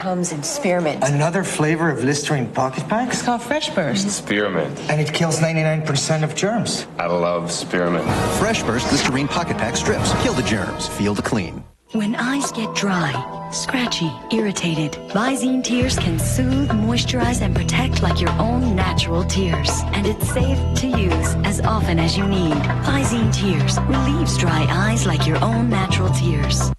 Comes in spearmint. Another flavor of Listerine pocket packs? It's called Fresh Burst. Spearmint. And it kills 99% of germs. I love spearmint. Fresh Burst Listerine pocket pack strips. Kill the germs. Feel the clean. When eyes get dry, scratchy, irritated, Visine Tears can soothe, moisturize, and protect like your own natural tears. And it's safe to use as often as you need. Visine Tears relieves dry eyes like your own natural tears.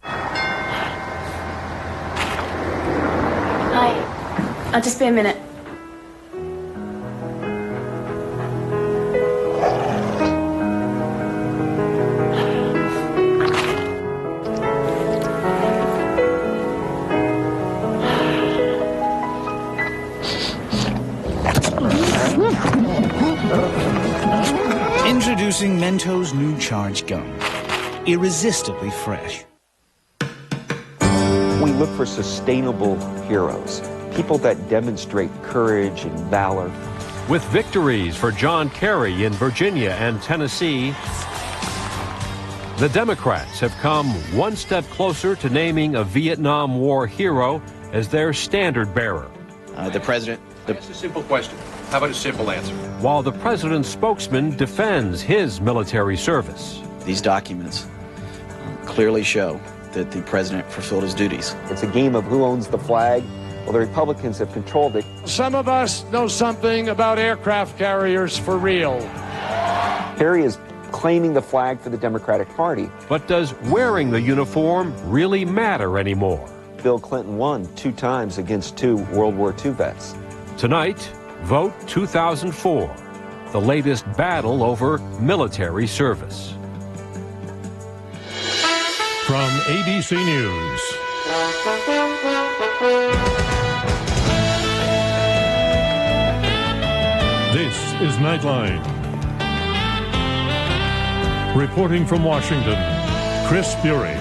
Hi. I'll just be a minute. Introducing Mentos new charged gum. Irresistibly fresh. We look for sustainable heroes, people that demonstrate courage and valor. With victories for John Kerry in Virginia and Tennessee, the Democrats have come one step closer to naming a Vietnam War hero as their standard bearer. The president... That's a simple question. How about a simple answer? While the president's spokesman defends his military service. These documents clearly show that the president fulfilled his duties. It's a game of who owns the flag. Well, the Republicans have controlled it. Some of us know something about aircraft carriers for real. Kerry is claiming the flag for the Democratic Party. But does wearing the uniform really matter anymore? Bill Clinton won 2 times against 2 World War II vets. Tonight, vote 2004, the latest battle over military service. From ABC News. This is Nightline. Reporting from Washington, Chris Bury.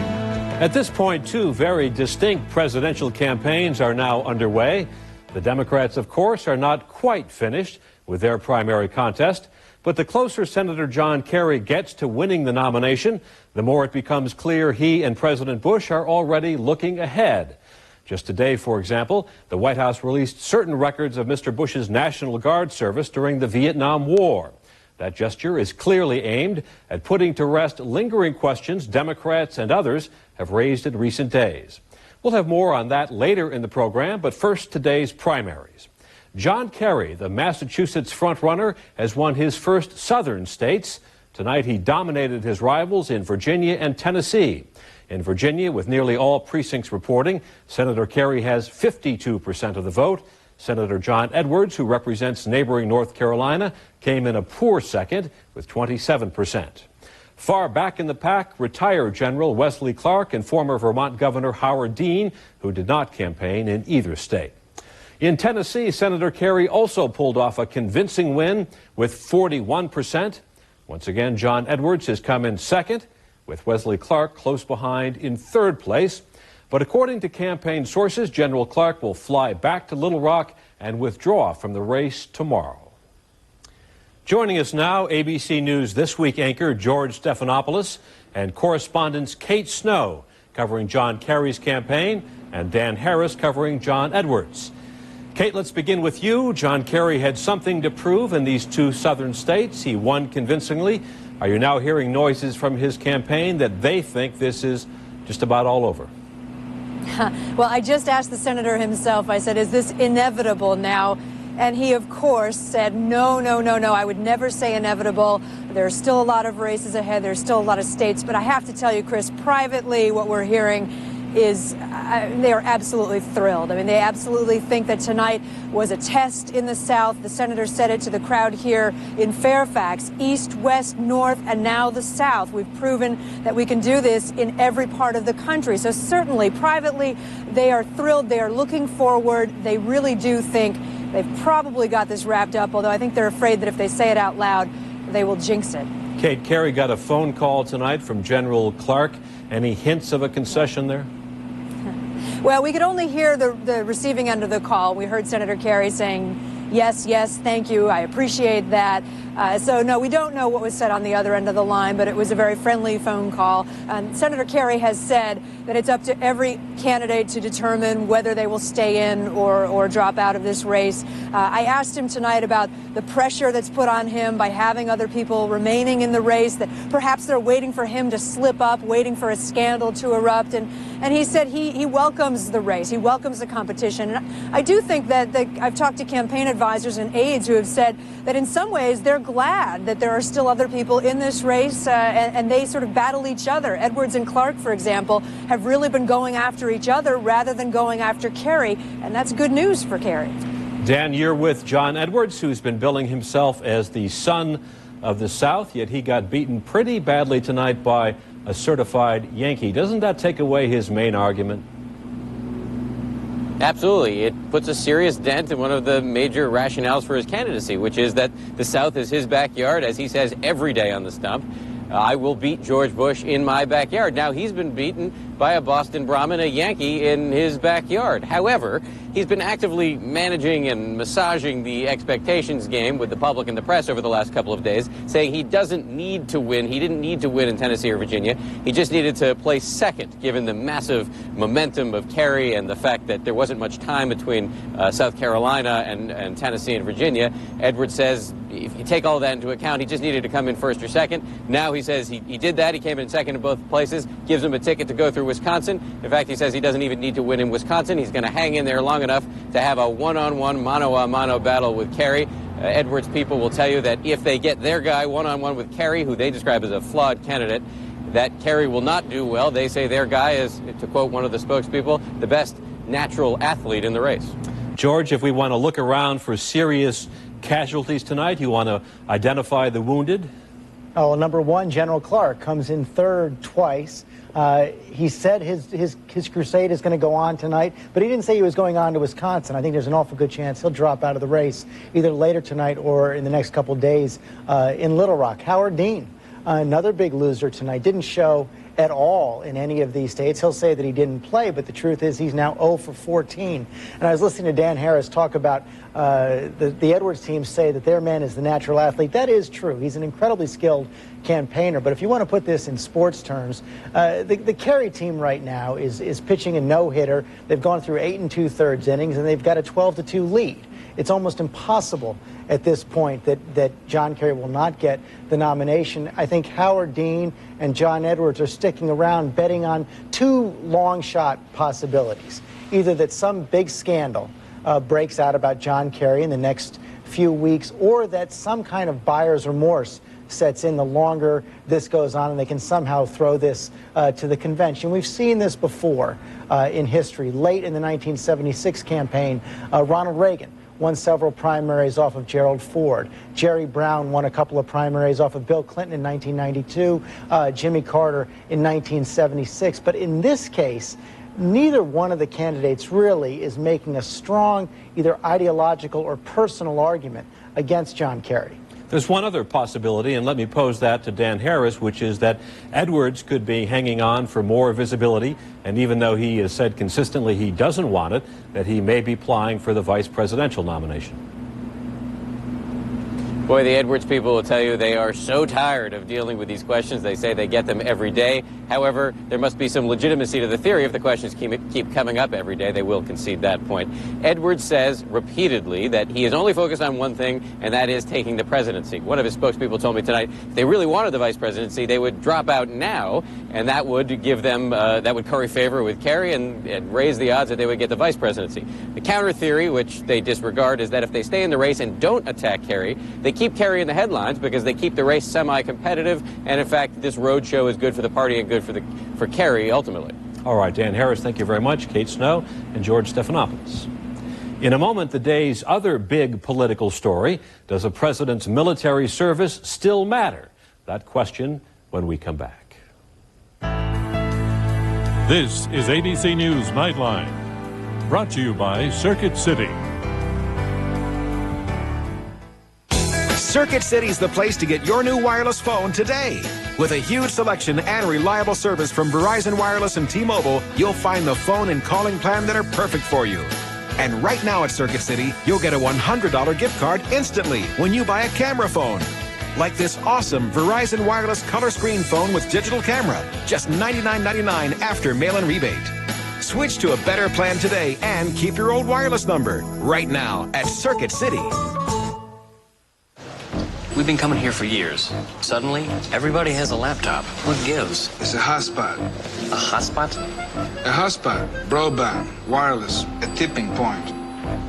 At this point, 2 very distinct presidential campaigns are now underway. The Democrats, of course, are not quite finished with their primary contest, but the closer Senator John Kerry gets to winning the nomination, the more it becomes clear he and President Bush are already looking ahead. Just today, for example, the White House released certain records of Mr. Bush's National Guard service during the Vietnam War. That gesture is clearly aimed at putting to rest lingering questions Democrats and others have raised in recent days. We'll have more on that later in the program, but first, today's primaries. John Kerry, the Massachusetts frontrunner, has won his first southern states. Tonight, he dominated his rivals in Virginia and Tennessee. In Virginia, with nearly all precincts reporting, Senator Kerry has 52% of the vote. Senator John Edwards, who represents neighboring North Carolina, came in a poor second with 27%. Far back in the pack, retired General Wesley Clark and former Vermont Governor Howard Dean, who did not campaign in either state. In Tennessee, Senator Kerry also pulled off a convincing win with 41%. Once again, John Edwards has come in second, with Wesley Clark close behind in third place. But according to campaign sources, General Clark will fly back to Little Rock and withdraw from the race tomorrow. Joining us now, ABC News This Week anchor George Stephanopoulos and correspondents Kate Snow covering John Kerry's campaign and Dan Harris covering John Edwards. Kate, let's begin with you. John Kerry had something to prove in these 2 southern states. He won convincingly. Are you now hearing noises from his campaign that they think this is just about all over? Well, I just asked the senator himself, I said, is this inevitable now? And he, of course, said, no, I would never say inevitable. There's still a lot of races ahead. There's still a lot of states. But I have to tell you, Chris, privately, what we're hearing is they are absolutely thrilled. I mean, they absolutely think that tonight was a test in the South. The senator said it to the crowd here in Fairfax, East, West, North, and now the South. We've proven that we can do this in every part of the country. So certainly, privately, they are thrilled. They are looking forward. They really do think they've probably got this wrapped up, although I think they're afraid that if they say it out loud, they will jinx it. Kate, Kerry got a phone call tonight from General Clark. Any hints of a concession there? Well, we could only hear the receiving end of the call. We heard Senator Kerry saying, yes, thank you, I appreciate that. So, no, we don't know what was said on the other end of the line, but it was a very friendly phone call. Senator Kerry has said that it's up to every candidate to determine whether they will stay in or drop out of this race. I asked him tonight about the pressure that's put on him by having other people remaining in the race, that perhaps they're waiting for him to slip up, waiting for a scandal to erupt. And he said he welcomes the race. He welcomes the competition. And I do think that I've talked to campaign advisors and aides who have said that in some ways they're glad that there are still other people in this race and they sort of battle each other. Edwards and Clark, for example, have really been going after each other rather than going after Kerry. And that's good news for Kerry. Dan, you're with John Edwards, who's been billing himself as the son of the South, yet he got beaten pretty badly tonight by a certified Yankee. Doesn't that take away his main argument? Absolutely. It puts a serious dent in one of the major rationales for his candidacy, which is that the South is his backyard, as he says every day on the stump. I will beat George Bush in my backyard. Now, he's been beaten by a Boston Brahmin, a Yankee, in his backyard. However, he's been actively managing and massaging the expectations game with the public and the press over the last couple of days, saying he doesn't need to win. He didn't need to win in Tennessee or Virginia. He just needed to place second, given the massive momentum of Kerry and the fact that there wasn't much time between South Carolina and Tennessee and Virginia. Edwards says if you take all that into account, he just needed to come in first or second. Now he says he did that. He came in second in both places, gives him a ticket to go through Wisconsin. In fact, he says he doesn't even need to win in Wisconsin. He's going to hang in there long enough to have a one-on-one, mano-a-mano battle with Kerry. Edwards people will tell you that if they get their guy one-on-one with Kerry, who they describe as a flawed candidate, that Kerry will not do well. They say their guy is, to quote one of the spokespeople, the best natural athlete in the race. George, if we want to look around for serious casualties tonight, you want to identify the wounded? Oh, number one, General Clark comes in third twice. He said his crusade is going to go on tonight, but he didn't say he was going on to Wisconsin. I think there's an awful good chance he'll drop out of the race either later tonight or in the next couple of days in Little Rock. Howard Dean, another big loser tonight, didn't show at all in any of these states. He'll say that he didn't play, but the truth is he's now 0 for 14. And I was listening to Dan Harris talk about the Edwards team say that their man is the natural athlete. That is true. He's an incredibly skilled campaigner. But if you want to put this in sports terms, the Kerry team right now is pitching a no-hitter. They've gone through 8 2/3 innings, and they've got a 12-2 lead. It's almost impossible at this point that John Kerry will not get the nomination. I think Howard Dean and John Edwards are sticking around betting on two long shot possibilities. Either that some big scandal breaks out about John Kerry in the next few weeks, or that some kind of buyer's remorse sets in the longer this goes on and they can somehow throw this to the convention. We've seen this before in history. Late in the 1976 campaign, Ronald Reagan won several primaries off of Gerald Ford. Jerry Brown won a couple of primaries off of Bill Clinton in 1992, Jimmy Carter in 1976. But in this case, neither one of the candidates really is making a strong either ideological or personal argument against John Kerry. There's one other possibility, and let me pose that to Dan Harris, which is that Edwards could be hanging on for more visibility, and even though he has said consistently he doesn't want it, that he may be applying for the vice presidential nomination. Boy, the Edwards people will tell you they are so tired of dealing with these questions. They say they get them every day. However, there must be some legitimacy to the theory. If the questions keep coming up every day, they will concede that point. Edwards says repeatedly that he is only focused on one thing, and that is taking the presidency. One of his spokespeople told me tonight if they really wanted the vice presidency, they would drop out now, and that would give them, that would curry favor with Kerry and raise the odds that they would get the vice presidency. The counter theory, which they disregard, is that if they stay in the race and don't attack Kerry, they keep Kerry in the headlines because they keep the race semi-competitive, and in fact, this roadshow is good for the party and good for Kerry ultimately. All right, Dan Harris, thank you very much. Kate Snow and George Stephanopoulos. In a moment, the day's other big political story: does a president's military service still matter? That question when we come back. This is ABC News Nightline, brought to you by Circuit City. Circuit City's the place to get your new wireless phone today. With a huge selection and reliable service from Verizon Wireless and T-Mobile, you'll find the phone and calling plan that are perfect for you. And right now at Circuit City, you'll get a $100 gift card instantly when you buy a camera phone. like this awesome Verizon Wireless color screen phone with digital camera. Just $99.99 after mail-in rebate. Switch to a better plan today and keep your old wireless number right now at Circuit City. We've been coming here for years. Suddenly, everybody has a laptop. What gives? It's a hotspot. A hotspot? A hotspot, broadband, wireless, a tipping point.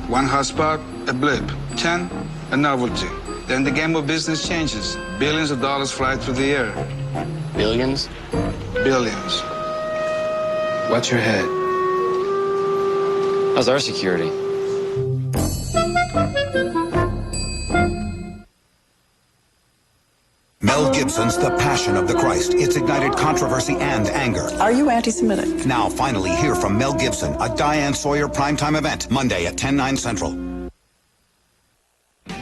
One hotspot, a blip. 10, a novelty. Then the game of business changes. Billions of dollars fly through the air. Billions? Billions. Watch your head. How's our security? Mel Gibson's The Passion of the Christ. It's ignited controversy and anger. Are you anti-Semitic? Now finally hear from Mel Gibson, a Diane Sawyer primetime event, Monday at 10/9 Central.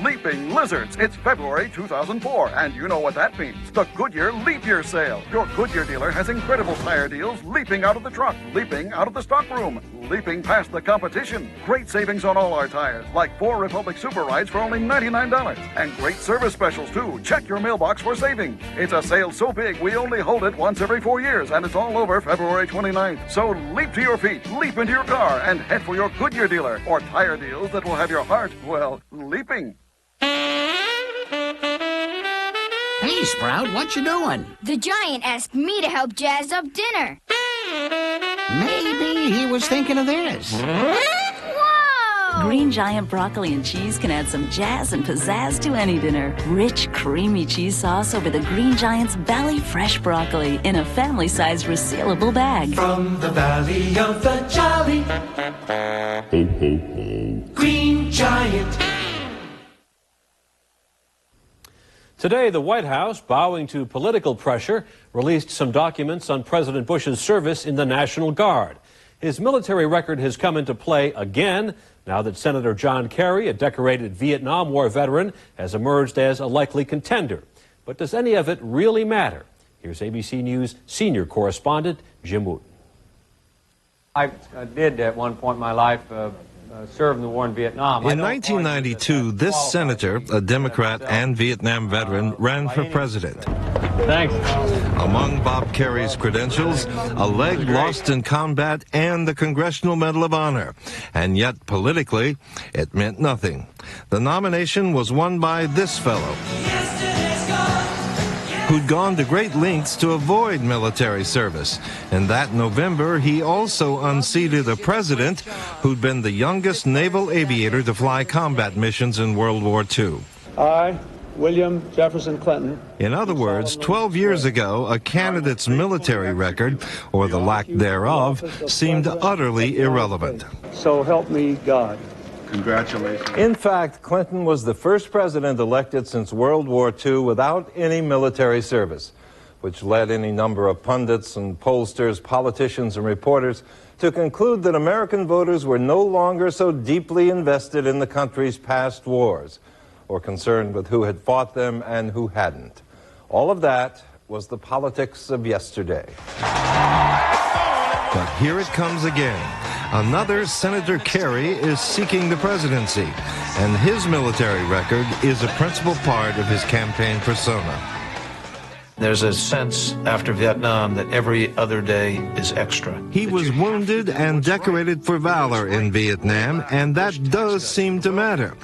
Leaping Lizards. It's February 2004, and you know what that means. The Goodyear Leap Year Sale. Your Goodyear dealer has incredible tire deals leaping out of the truck, leaping out of the stockroom, leaping past the competition. Great savings on all our tires, like 4 Republic Super Rides for only $99. And great service specials, too. Check your mailbox for savings. It's a sale so big, we only hold it once every 4 years, and it's all over February 29th. So leap to your feet, leap into your car, and head for your Goodyear dealer, or tire deals that will have your heart, well, leaping. Hey, Sprout, what you doing? The giant asked me to help jazz up dinner. Maybe he was thinking of this. Whoa! Green Giant broccoli and cheese can add some jazz and pizzazz to any dinner. Rich, creamy cheese sauce over the Green Giant's Valley Fresh broccoli in a family-sized resealable bag. From the Valley of the Jolly, Green Giant. Today, the White House, bowing to political pressure, released some documents on President Bush's service in the National Guard. His military record has come into play again now that Senator John Kerry, a decorated Vietnam War veteran, has emerged as a likely contender. But does any of it really matter? Here's ABC News senior correspondent Jim Wooten. I did at one point in my life served in the war in Vietnam. In 1992, this senator, a Democrat and Vietnam veteran, ran for president. Thanks. Among Bob Kerry's credentials, a leg lost in combat and the Congressional Medal of Honor. And yet, politically, it meant nothing. The nomination was won by this fellow, who'd gone to great lengths to avoid military service. And that November, he also unseated a president who'd been the youngest naval aviator to fly combat missions in World War II. I, William Jefferson Clinton. In other words, 12 years ago, a candidate's military record, or the lack thereof, seemed utterly irrelevant. So help me God. Congratulations. In fact, Clinton was the first president elected since World War II without any military service, which led any number of pundits and pollsters, politicians and reporters to conclude that American voters were no longer so deeply invested in the country's past wars, or concerned with who had fought them and who hadn't. All of that was the politics of yesterday. But here it comes again. Another Senator Kerry is seeking the presidency, and his military record is a principal part of his campaign persona. There's a sense after Vietnam that every other day is extra. He was wounded and decorated for valor in Vietnam, and that does seem to matter,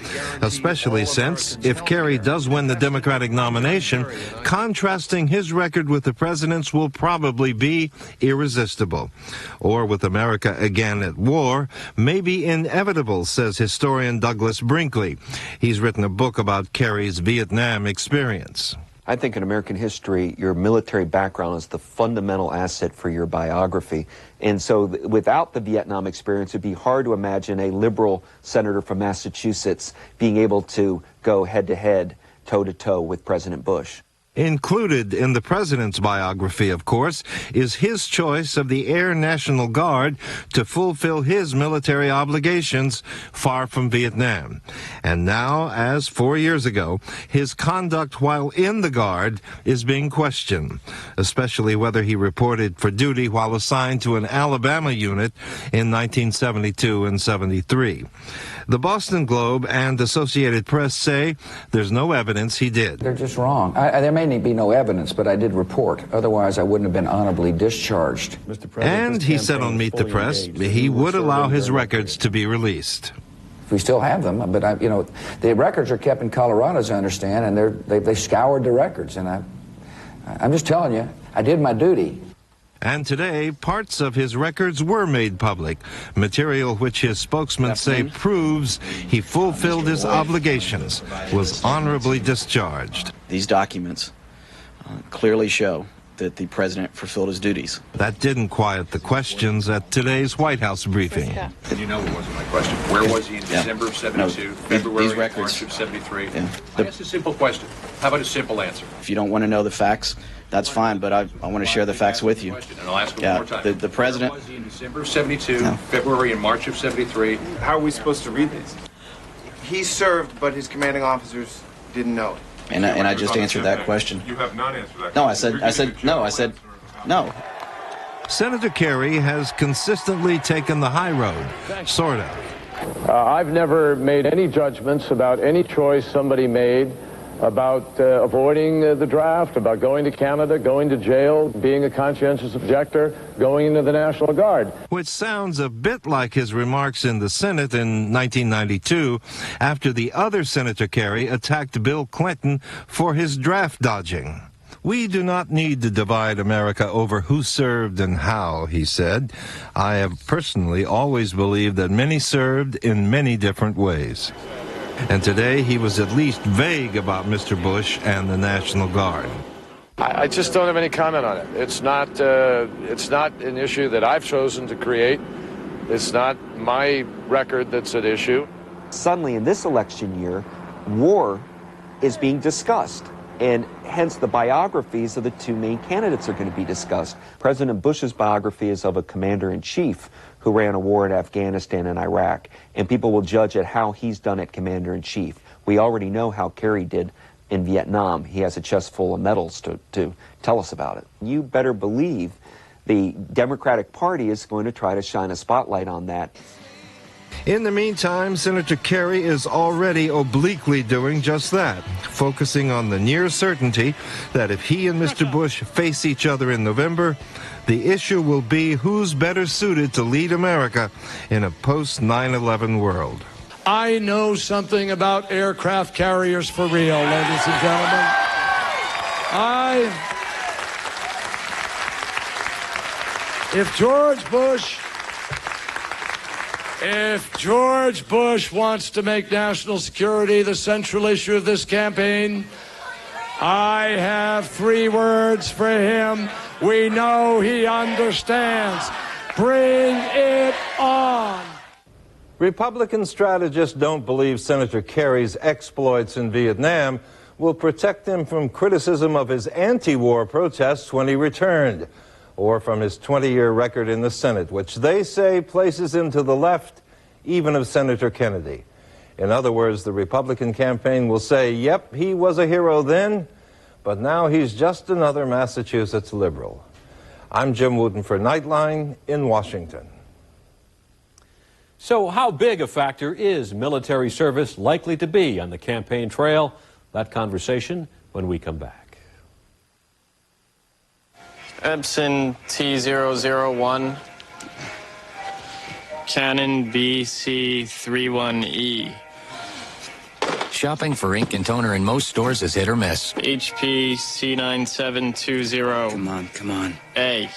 especially since, if Kerry does win the Democratic nomination, contrasting his record with the president's will probably be irresistible. Or with America again at war, may be inevitable, says historian Douglas Brinkley. He's written a book about Kerry's Vietnam experience. I think in American history, your military background is the fundamental asset for your biography. And so without the Vietnam experience, it'd be hard to imagine a liberal senator from Massachusetts being able to go head-to-head, toe-to-toe with President Bush. Included in the president's biography, of course, is his choice of the Air National Guard to fulfill his military obligations far from Vietnam. And now, as 4 years ago, his conduct while in the Guard is being questioned, especially whether he reported for duty while assigned to an Alabama unit in 1972 and 73. The Boston Globe and Associated Press say there's no evidence he did. They're just wrong. There may be no evidence, but I did report. Otherwise, I wouldn't have been honorably discharged. And he said on Meet the Press he would allow his records to be released. We still have them, but the records are kept in Colorado, as I understand, and they scoured the records. And I'm just telling you, I did my duty. And today, parts of his records were made public, material which his spokesman say proves he fulfilled his obligations, was honorably discharged. These documents clearly show that the president fulfilled his duties. That didn't quiet the questions at today's White House briefing. And you know it wasn't my question. Where was he in December of 72, February, March of 73? I asked a simple question. How about a simple answer? If you don't want to know the facts, that's fine, but I want to share the facts with you. And I'll ask one more time. The president... Where was he in December of 72, February and March of 73? How are we supposed to read these? He served, but his commanding officers didn't know it. And I just answered that question. You have not answered that question. No, I said no. Senator Kerry has consistently taken the high road, sort of. I've never made any judgments about any choice somebody made about avoiding the draft, about going to Canada, going to jail, being a conscientious objector, going into the National Guard. Which sounds a bit like his remarks in the Senate in 1992 after the other Senator Kerry attacked Bill Clinton for his draft dodging. We do not need to divide America over who served and how, he said. I have personally always believed that many served in many different ways. And today he was at least vague about Mr. Bush and the National Guard. I just don't have any comment on it. It's not an issue that I've chosen to create. It's not my record that's at issue. Suddenly in this election year, war is being discussed. And hence the biographies of the two main candidates are going to be discussed. President Bush's biography is of a commander-in-chief who ran a war in Afghanistan and Iraq, and people will judge at how he's done at commander-in-chief. We already know how Kerry did in Vietnam. He has a chest full of medals to tell us about it. You better believe the Democratic Party is going to try to shine a spotlight on that. In the meantime, Senator Kerry is already obliquely doing just that, focusing on the near certainty that if he and Mr. Bush face each other in November, the issue will be who's better suited to lead America in a post-9/11 world. I know something about aircraft carriers for real, ladies and gentlemen. If George Bush wants to make national security the central issue of this campaign, I have 3 words for him. We know he understands. Bring it on. Republican strategists don't believe Senator Kerry's exploits in Vietnam will protect him from criticism of his anti-war protests when he returned, or from his 20-year record in the Senate, which they say places him to the left even of Senator Kennedy. In other words, the Republican campaign will say, yep, he was a hero then, but now he's just another Massachusetts liberal. I'm Jim Wooten for Nightline in Washington. So how big a factor is military service likely to be on the campaign trail? That conversation when we come back. Epson T001, Canon BC31E. Shopping for ink and toner in most stores is hit or miss. HP C9720. Come on. A.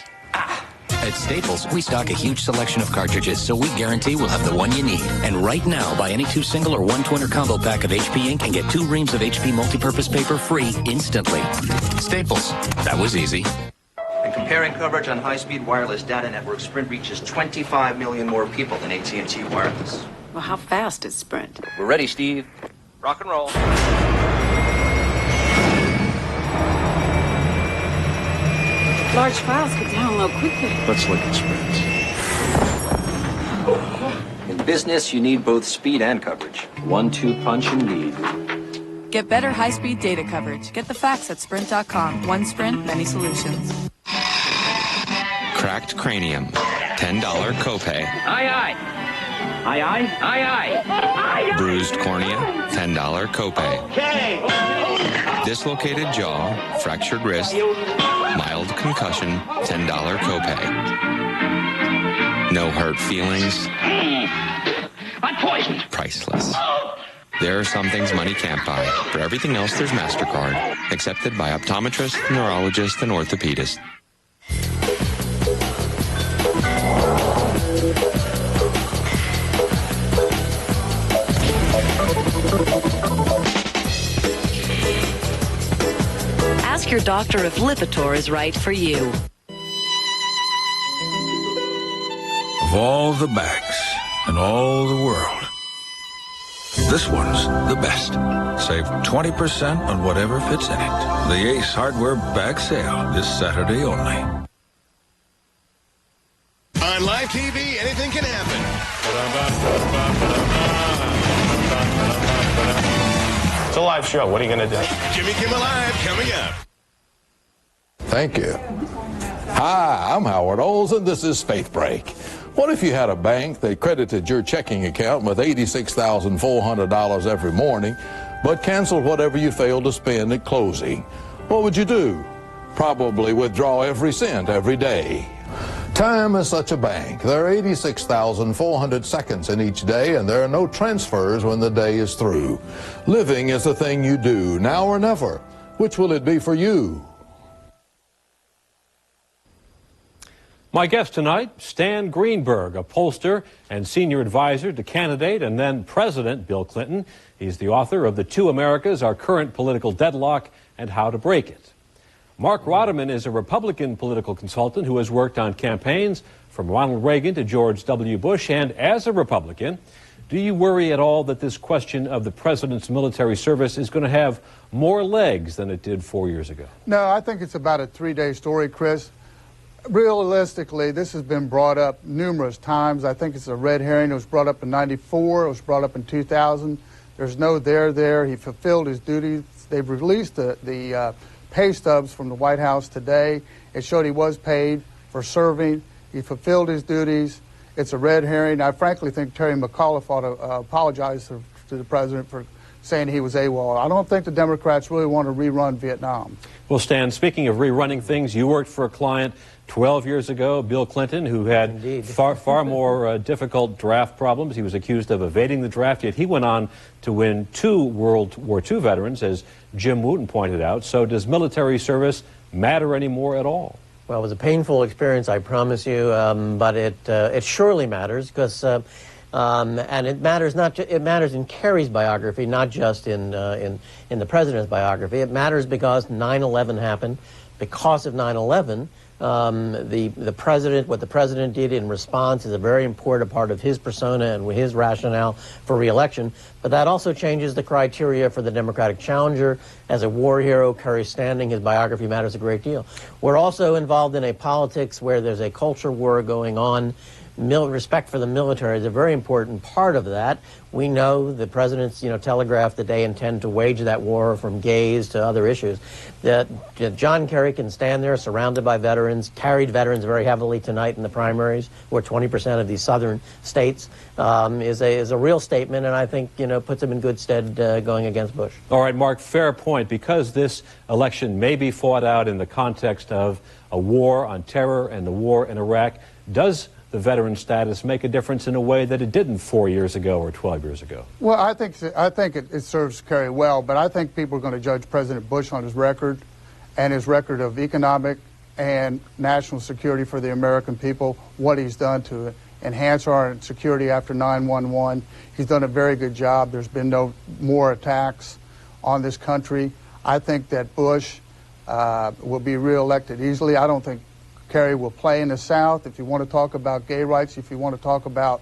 At Staples, we stock a huge selection of cartridges, so we guarantee we'll have the one you need. And right now, buy any 2 single or 1 twinner combo pack of HP ink and get 2 reams of HP multipurpose paper free instantly. Staples. That was easy. And comparing coverage on high-speed wireless data networks, Sprint reaches 25 million more people than AT&T Wireless. Well, how fast is Sprint? We're ready, Steve. Rock and roll. Large files could download quickly. Let's look at Sprint. In business, you need both speed and coverage. 1-2 punch indeed. Get better high-speed data coverage. Get the facts at Sprint.com. One Sprint, many solutions. Cracked cranium, $10 copay. Aye, aye. Aye, aye. Aye, aye. Aye, aye. Bruised cornea, $10 copay. Okay. Dislocated jaw, fractured wrist, mild concussion, $10 copay. No hurt feelings. I'm poisoned. Priceless. There are some things money can't buy. For everything else, there's MasterCard. Accepted by optometrists, neurologists, and orthopedists. Ask your doctor if Lipitor is right for you. Of all the bags in all the world, this one's the best. Save 20% on whatever fits in it. The Ace Hardware Bag Sale this Saturday only. On live TV, anything can happen. It's a live show. What are you going to do? Jimmy Kimmel Live coming up. Thank you. Hi, I'm Howard Olson. This is Faith Break. What if you had a bank that credited your checking account with $86,400 every morning, but canceled whatever you failed to spend at closing? What would you do? Probably withdraw every cent every day. Time is such a bank. There are 86,400 seconds in each day, and there are no transfers when the day is through. Living is the thing you do, now or never. Which will it be for you? My guest tonight, Stan Greenberg, a pollster and senior advisor to candidate and then President Bill Clinton. He's the author of The Two Americas, Our Current Political Deadlock and How to Break It. Mark Roderman is a Republican political consultant who has worked on campaigns from Ronald Reagan to George W. Bush. And as a Republican, do you worry at all that this question of the president's military service is going to have more legs than it did 4 years ago? No, I think it's about a 3-day story, Chris. Realistically, this has been brought up numerous times. I think it's a red herring. It was brought up in '94. It was brought up in 2000. There's no there. He fulfilled his duties. They've released the pay stubs from the White House today. It showed he was paid for serving. He fulfilled his duties. It's a red herring. I frankly think Terry McAuliffe ought to apologize to the president for saying he was AWOL. I don't think the Democrats really want to rerun Vietnam. Well, Stan, speaking of rerunning things, you worked for a client 12 years ago, Bill Clinton, who had far more difficult draft problems. He was accused of evading the draft, yet he went on to win 2 World War II veterans, as Jim Wooten pointed out. So does military service matter anymore at all? Well, it was a painful experience, I promise you, but it surely matters because, and it matters it matters in Kerry's biography, not just in the president's biography. It matters because 9/11 happened. Because of 9/11, the president, what the president did in response is a very important part of his persona and his rationale for re-election. But that also changes the criteria for the Democratic challenger. As a war hero, Kerry's standing, his biography matters a great deal. We're also involved in a politics where there's a culture war going on. Respect for the military is a very important part of that. We know the president's, telegraphed that they intend to wage that war from gays to other issues. That John Kerry can stand there surrounded by veterans, carried veterans very heavily tonight in the primaries, where 20% of these southern states, is a real statement, and I think, puts him in good stead going against Bush. All right, Mark, fair point. Because this election may be fought out in the context of a war on terror and the war in Iraq, does the veteran status make a difference in a way that it didn't 4 years ago or 12 years ago? Well, I think it serves Kerry well, but I think people are going to judge President Bush on his record and his record of economic and national security for the American people, what he's done to enhance our security after 9/11. He's done a very good job. There's been no more attacks on this country. I think that Bush will be reelected easily. I don't think Kerry will play in the South. If you want to talk about gay rights, if you want to talk about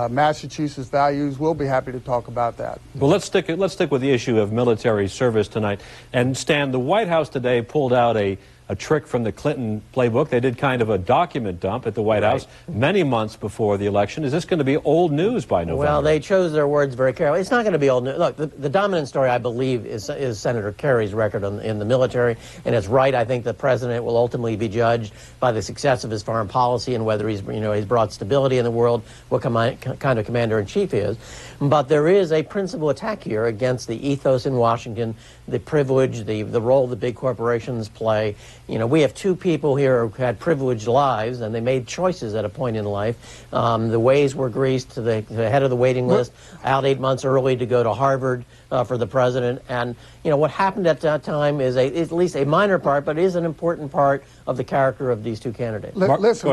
Massachusetts values, we'll be happy to talk about that. Well, let's stick with the issue of military service tonight. And Stan, the White House today pulled out a a trick from the Clinton playbook. They did kind of a document dump at the White House many months before the election. Is this going to be old news by November? Well, they chose their words very carefully. It's not going to be old news. Look, the dominant story, I believe, is Senator Kerry's record in the military, and it's right. I think the president will ultimately be judged by the success of his foreign policy and whether he's brought stability in the world, what kind of commander-in-chief he is. But there is a principal attack here against the ethos in Washington, the privilege, the role the big corporations play. We have two people here who had privileged lives, and they made choices at a point in life. The ways were greased to the head of the waiting list, out 8 months early to go to Harvard for the president. And, what happened at that time is at least a minor part, but is an important part of the character of these two candidates. Listen,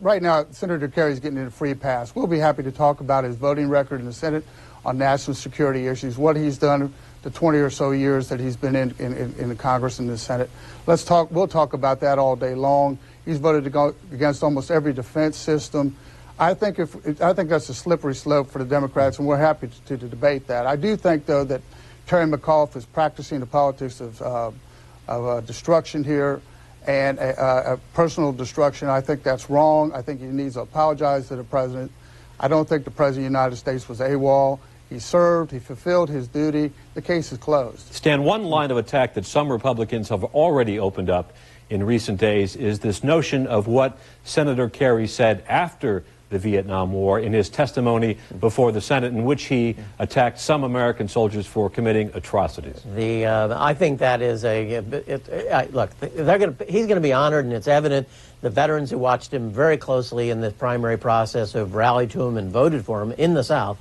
right now, Senator Kerry's getting a free pass. We'll be happy to talk about his voting record in the Senate on national security issues, what he's done the 20 or so years that he's been in the Congress and the Senate. We'll talk about that all day long. He's voted against almost every defense system. I think that's a slippery slope for the Democrats, and we're happy to debate that. I do think, though, that Terry McAuliffe is practicing the politics of destruction here and a personal destruction. I think that's wrong. I think he needs to apologize to the president. I don't think the president of the United States was AWOL. He served, he fulfilled his duty. The case is closed. Stan, one line of attack that some Republicans have already opened up in recent days is this notion of what Senator Kerry said after the Vietnam War in his testimony before the Senate, in which he attacked some American soldiers for committing atrocities. I think that is look, he's going to be honored, and it's evident. The veterans who watched him very closely in the primary process, who have rallied to him and voted for him in the South,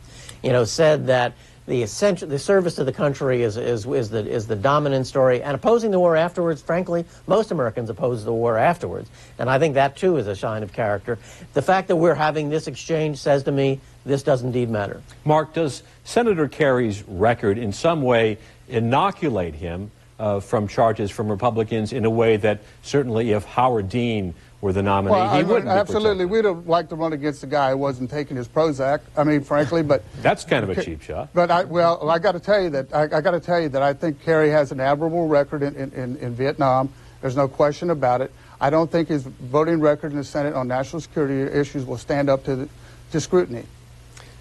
said that the service to the country is the dominant story, and opposing the war afterwards. Frankly, most Americans oppose the war afterwards, and I think that too is a sign of character. The fact that we're having this exchange says to me this does indeed matter. Mark, does Senator Kerry's record in some way inoculate him from charges from Republicans in a way that certainly if Howard Dean were the nominee, he wouldn't be absolutely. We'd have liked to run against a guy who wasn't taking his Prozac. I mean, frankly, but that's kind of a cheap shot. But I got to tell you that I think Kerry has an admirable record in Vietnam. There's no question about it. I don't think his voting record in the Senate on national security issues will stand up to scrutiny.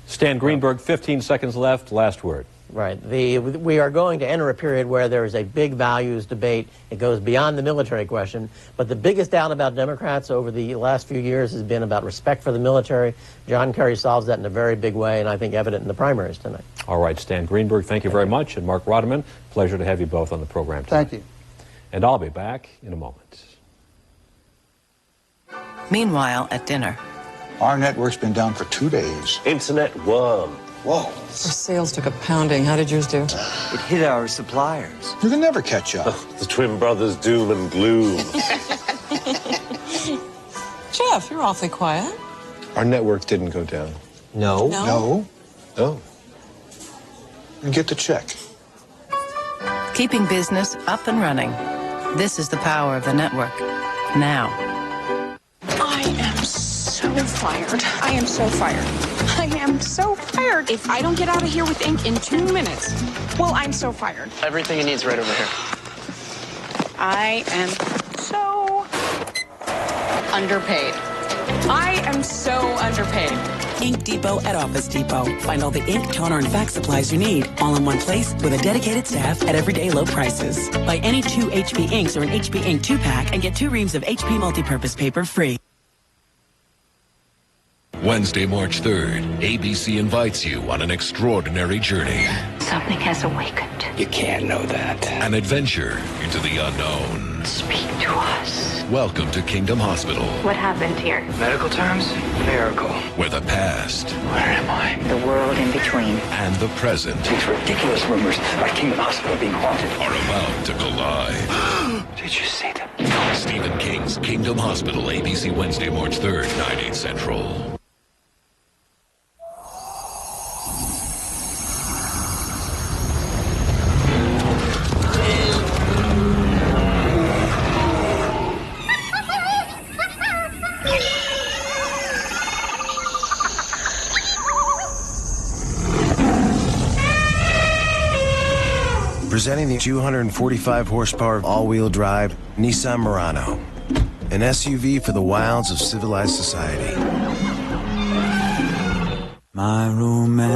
Stan Greenberg, 15 seconds left. Last word. Right. We are going to enter a period where there is a big values debate. It goes beyond the military question. But the biggest doubt about Democrats over the last few years has been about respect for the military. John Kerry solves that in a very big way, and I think evident in the primaries tonight. All right, Stan Greenberg, thank you very much. And Mark Roderman, pleasure to have you both on the program tonight. Thank you. And I'll be back in a moment. Meanwhile, at dinner. Our network's been down for 2 days. Internet worm. Whoa. Our sales took a pounding. How did yours do? It hit our suppliers. You can never catch up. The twin brothers doom and gloom. Jeff, you're awfully quiet. Our network didn't go down. No. No. And get the check. Keeping business up and running. This is the power of the network. Now. I am so fired. I am so fired. I am so fired. If I don't get out of here with ink in 2 minutes, well, I'm so fired. Everything he needs right over here. I am so underpaid. I am so underpaid. Ink Depot at Office Depot. Find all the ink, toner, and fax supplies you need, all in one place with a dedicated staff at everyday low prices. Buy any 2 HP inks or an HP Ink 2-pack and get 2 reams of HP multi-purpose paper free. Wednesday, March 3rd, ABC invites you on an extraordinary journey. Something has awakened. You can't know that. An adventure into the unknown. Speak to us. Welcome to Kingdom Hospital, What happened here? Medical terms, miracle. where the past Where am I? The world in between. and the present These ridiculous rumors about Kingdom Hospital being haunted. are about to collide. Did you see them? Stephen King's Kingdom Hospital, ABC Wednesday, March 3rd, 9/8 Central. Presenting the 245 horsepower all-wheel drive Nissan Murano, an SUV for the wilds of civilized society. My romance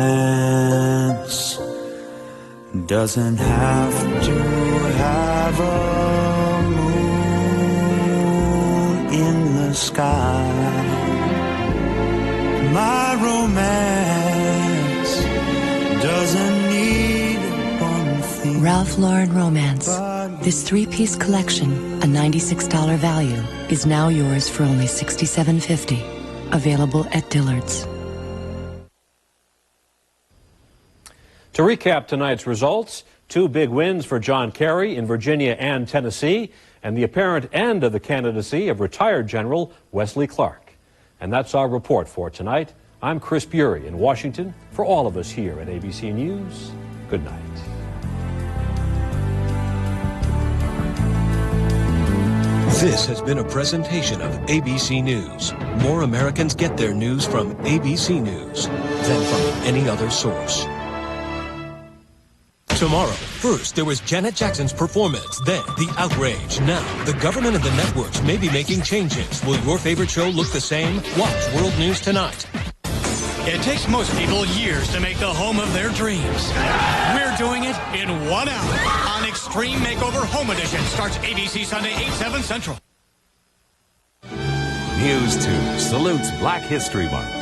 doesn't have to have a moon in the sky. My romance doesn't need one thing. Ralph Lauren Romance. This three-piece collection, a $96 value, is now yours for only $67.50. Available at Dillard's. To recap tonight's results, 2 big wins for John Kerry in Virginia and Tennessee, and the apparent end of the candidacy of retired General Wesley Clark. And that's our report for tonight. I'm Chris Bury in Washington. For all of us here at ABC News, good night. This has been a presentation of ABC News. More Americans get their news from ABC News than from any other source. Tomorrow, first there was Janet Jackson's performance, then the outrage. Now, the government and the networks may be making changes. Will your favorite show look the same? Watch World News Tonight. It takes most people years to make the home of their dreams. We're doing it in 1 hour on Extreme Makeover Home Edition. Starts ABC Sunday, 8/7 Central. News 2 salutes Black History Month.